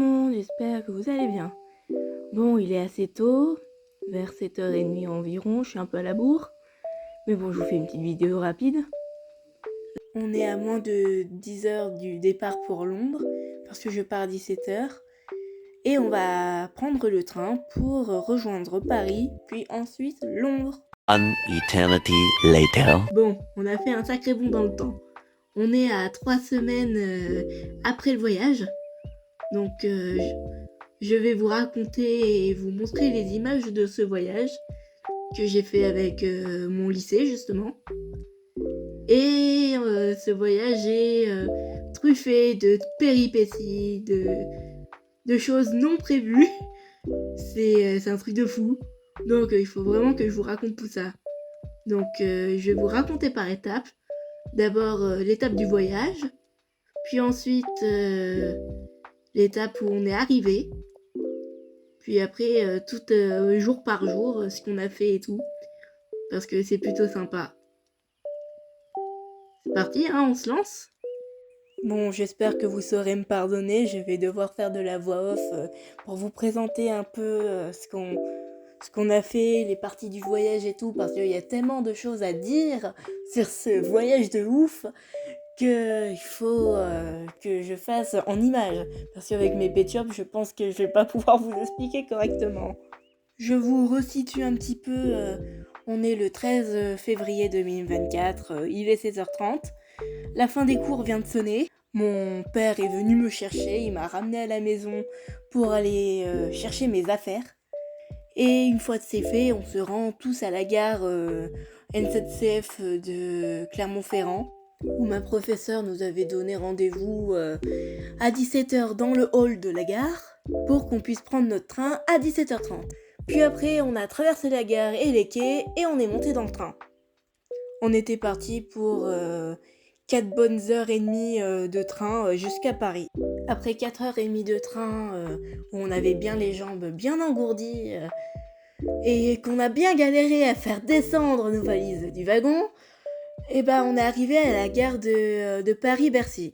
monde, j'espère que vous allez bien. Bon, il est assez tôt, vers 7h30 environ, je suis un peu à la bourre. Mais bon, je vous fais une petite vidéo rapide. On est à moins de 10h du départ pour Londres, parce que je pars à 17h. Et on va prendre le train pour rejoindre Paris, puis ensuite Londres. One eternity later. Bon, on a fait un sacré bond dans le temps. On est à 3 semaines après le voyage. Donc je vais vous raconter et vous montrer les images de ce voyage que j'ai fait avec mon lycée justement. Et ce voyage est truffé de péripéties, de choses non prévues. C'est un truc de fou. Donc il faut vraiment que je vous raconte tout ça. Donc je vais vous raconter par étapes. D'abord l'étape du voyage, puis ensuite l'étape où on est arrivé, puis après tout jour par jour ce qu'on a fait et tout, parce que c'est plutôt sympa. C'est parti, hein, on se lance. Bon, j'espère que vous saurez me pardonner, je vais devoir faire de la voix off pour vous présenter un peu ce qu'on a fait, les parties du voyage et tout, parce qu'il y a tellement de choses à dire sur ce voyage de ouf qu'il faut que je fasse en images. Parce qu'avec mes pet-shops, je pense que je vais pas pouvoir vous expliquer correctement. Je vous resitue un petit peu. On est le 13 février 2024, il est 16h30. La fin des cours vient de sonner. Mon père est venu me chercher, il m'a ramené à la maison pour aller chercher mes affaires. Et une fois que c'est fait, on se rend tous à la gare N7CF de Clermont-Ferrand, où ma professeure nous avait donné rendez-vous à 17h dans le hall de la gare pour qu'on puisse prendre notre train à 17h30. Puis après, on a traversé la gare et les quais et on est monté dans le train. On était parti pour 4 bonnes heures et demie de train jusqu'à Paris. Après 4h30 de train où on avait bien les jambes bien engourdies et qu'on a bien galéré à faire descendre nos valises du wagon, et ben on est arrivé à la gare de Paris-Bercy.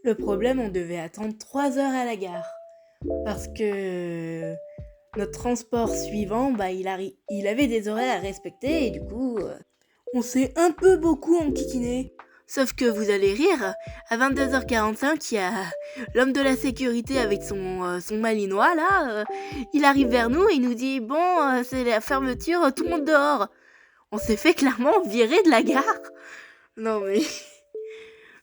Le problème, on devait attendre 3 heures à la gare parce que notre transport suivant, il avait des horaires à respecter et du coup, on s'est un peu beaucoup enquiquiné. Sauf que vous allez rire, à 22h45, il y a l'homme de la sécurité avec son malinois là, il arrive vers nous et il nous dit « Bon, c'est la fermeture, tout le monde dehors !» On s'est fait clairement virer de la gare. Non mais...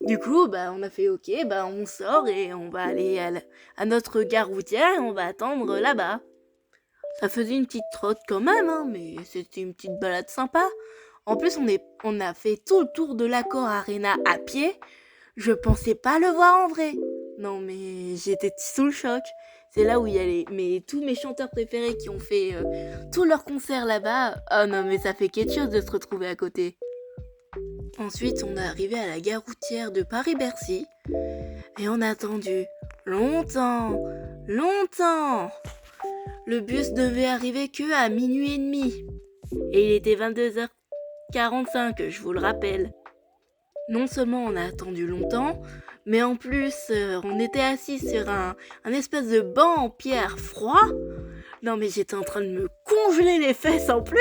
Du coup, on a fait ok, on sort et on va aller à notre gare routière et on va attendre là-bas. Ça faisait une petite trotte quand même, hein, mais c'était une petite balade sympa. En plus, on a fait tout le tour de l'Accor Arena à pied. Je pensais pas le voir en vrai. Non mais j'étais sous le choc. C'est là où il y a tous mes chanteurs préférés qui ont fait tous leurs concerts là-bas. Oh non mais ça fait quelque chose de se retrouver à côté. Ensuite, on est arrivé à la gare routière de Paris-Bercy. Et on a attendu longtemps. Le bus devait arriver que à minuit et demi. Et il était 22h45, je vous le rappelle. Non seulement on a attendu longtemps, mais en plus, on était assis sur un espèce de banc en pierre froid. Non mais j'étais en train de me congeler les fesses en plus.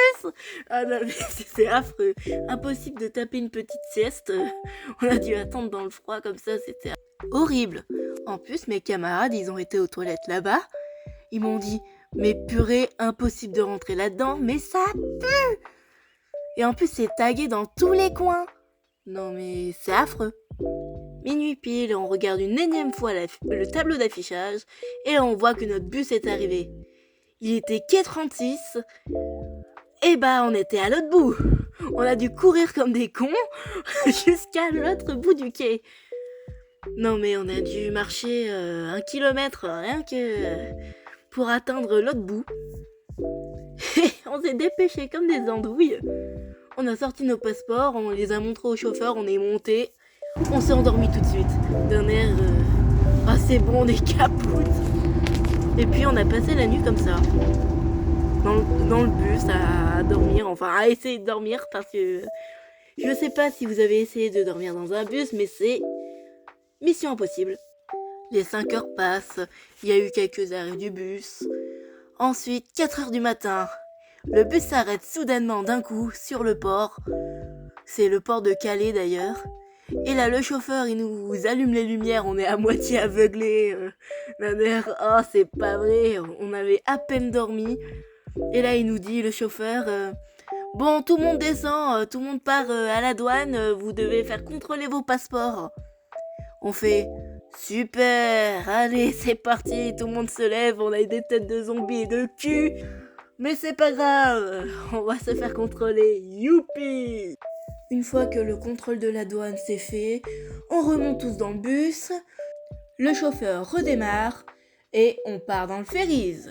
Ah non mais c'est affreux. Impossible de taper une petite sieste. On a dû attendre dans le froid comme ça, c'était horrible. En plus, mes camarades, ils ont été aux toilettes là-bas. Ils m'ont dit, mais purée, impossible de rentrer là-dedans, mais ça pue. Et en plus, c'est tagué dans tous les coins. Non mais c'est affreux. Minuit pile, on regarde une énième fois le tableau d'affichage et on voit que notre bus est arrivé. Il était quai 36 et on était à l'autre bout. On a dû courir comme des cons jusqu'à l'autre bout du quai. Non mais on a dû marcher 1 kilomètre rien que pour atteindre l'autre bout. Et on s'est dépêché comme des andouilles. On a sorti nos passeports, on les a montrés au chauffeur, on est monté. On s'est endormi tout de suite, d'un air c'est bon, des capoutes. Et puis on a passé la nuit comme ça, dans le bus, à dormir, enfin à essayer de dormir, parce que je sais pas si vous avez essayé de dormir dans un bus, mais c'est mission impossible. Les 5 heures passent, il y a eu quelques arrêts du bus. Ensuite, 4 heures du matin, le bus s'arrête soudainement d'un coup sur le port. C'est le port de Calais d'ailleurs. Et là, le chauffeur, il nous allume les lumières, on est à moitié aveuglés. Ma mère, oh, c'est pas vrai, on avait à peine dormi. Et là, il nous dit, le chauffeur, bon, tout le monde descend, tout le monde part à la douane, vous devez faire contrôler vos passeports. On fait, super, allez, c'est parti, tout le monde se lève, on a des têtes de zombies et de cul. Mais c'est pas grave, on va se faire contrôler, youpi! Une fois que le contrôle de la douane s'est fait, on remonte tous dans le bus, le chauffeur redémarre et on part dans le ferries.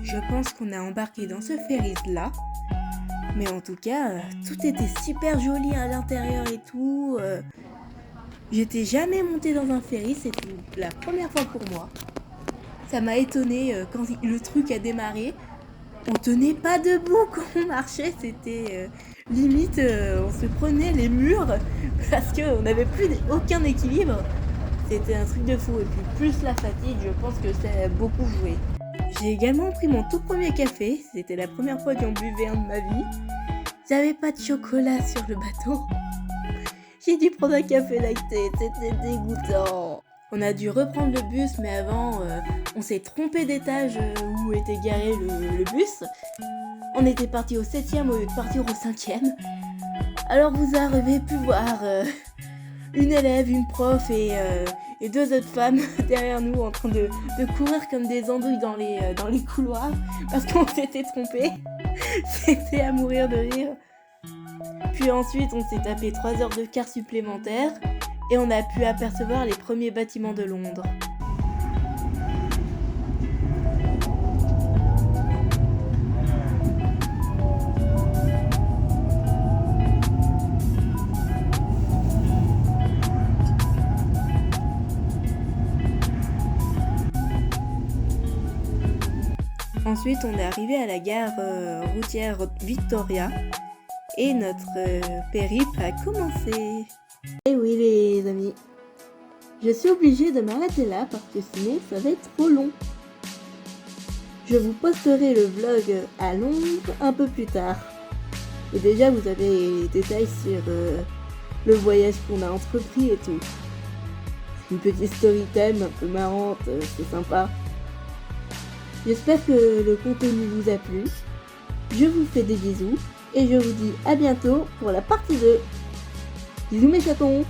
Je pense qu'on a embarqué dans ce ferries-là. Mais en tout cas, tout était super joli à l'intérieur et tout. J'étais jamais montée dans un ferry, c'était la première fois pour moi. Ça m'a étonnée quand le truc a démarré. On tenait pas debout quand on marchait, c'était limite, on se prenait les murs parce qu'on n'avait plus aucun équilibre. C'était un truc de fou et puis plus la fatigue, je pense que ça a beaucoup joué. J'ai également pris mon tout premier café, c'était la première fois que j'en buvais un de ma vie. J'avais pas de chocolat sur le bateau. J'ai dû prendre un café lacté, c'était dégoûtant. On a dû reprendre le bus, mais avant, on s'est trompé d'étage où était garé le bus. On était parti au 7e au lieu de partir au 5e. Alors vous avez pu voir une élève, une prof et 2 autres femmes derrière nous en train de courir comme des andouilles dans les couloirs parce qu'on s'était trompé. C'était à mourir de rire. Puis ensuite, on s'est tapé 3 heures de quart supplémentaires et on a pu apercevoir les premiers bâtiments de Londres. Ensuite, on est arrivé à la gare routière Victoria et notre périple a commencé. Et oui les amis, je suis obligée de m'arrêter là parce que sinon ça va être trop long. Je vous posterai le vlog à Londres un peu plus tard. Et déjà vous avez les détails sur le voyage qu'on a entrepris et tout. Une petite story time un peu marrante, c'est sympa. J'espère que le contenu vous a plu. Je vous fais des bisous et je vous dis à bientôt pour la partie 2. Bisous mes chatons!